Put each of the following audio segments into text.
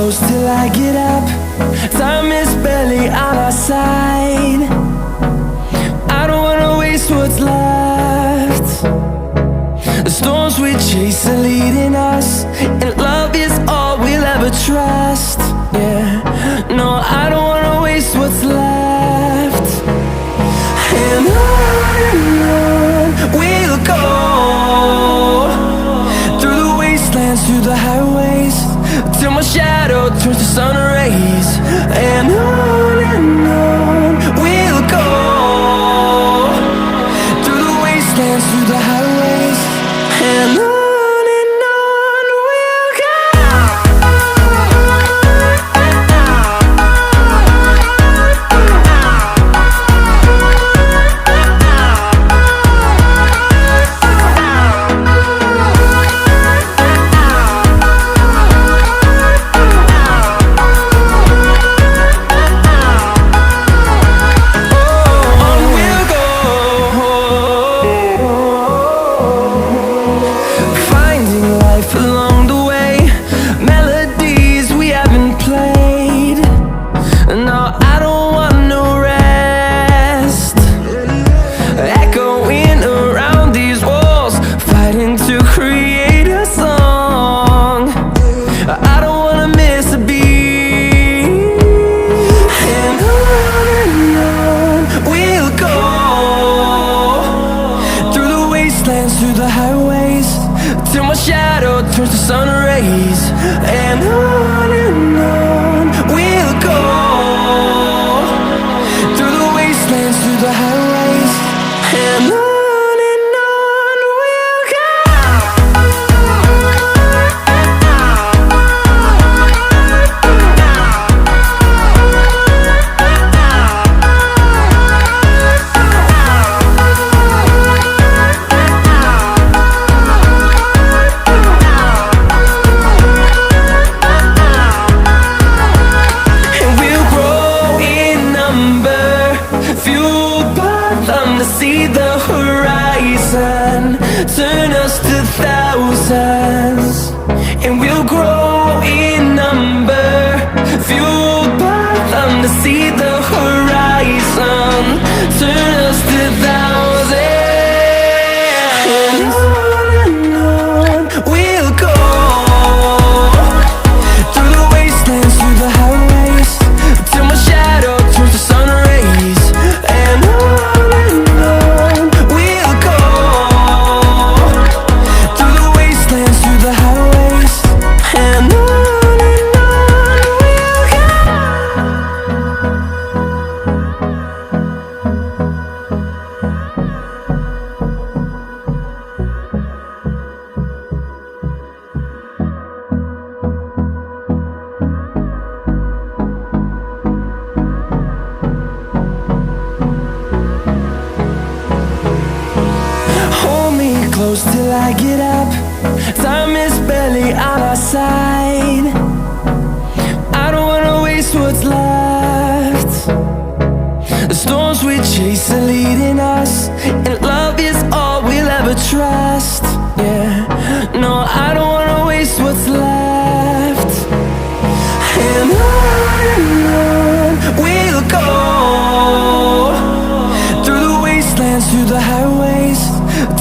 close till I get up. Time is barely on our side. I don't wanna waste what's left. The storms we chase are leading us, and love is all we'll ever trust. Yeah, no, I don't wanna waste what's left. And on we'll go, through the wastelands, through the highways, till my shadow turns to sun rays. And on we'll go, through the wastelands, through the highways, and on we'll go. Through the highways, till my shadow turns to sun rays. And on we'll go, through the wastelands, through the highways, and on we'll go. See the horizon turn us to thousands, and we'll grow in number, fueled by them. To see the horizon turn us to thousands, and on we'll go, through the wastelands, through the highways, till my shadow turns to sun rays. And close till I get up. Time is barely on our side. I don't wanna waste what's left. The storms we chase are leading us, and love is all we'll ever trust. Yeah, no, I don't wanna waste what's left. And on we'll go, through the wastelands, through the highways,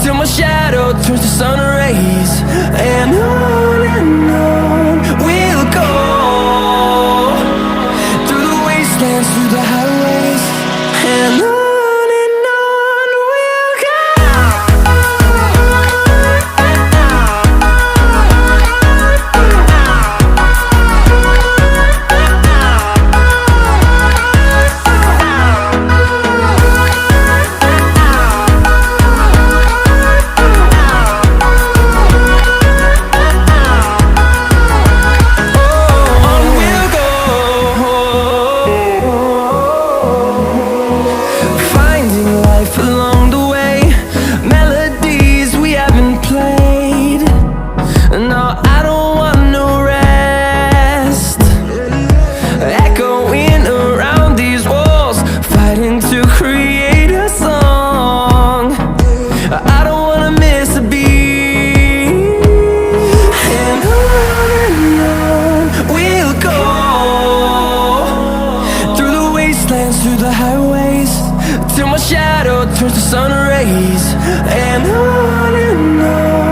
till my shadow turns to sun rays. And on we'll go, through the wastelands, through the highways, and on we'll go. wastelands through the highways, till my shadow turns to sun rays. And on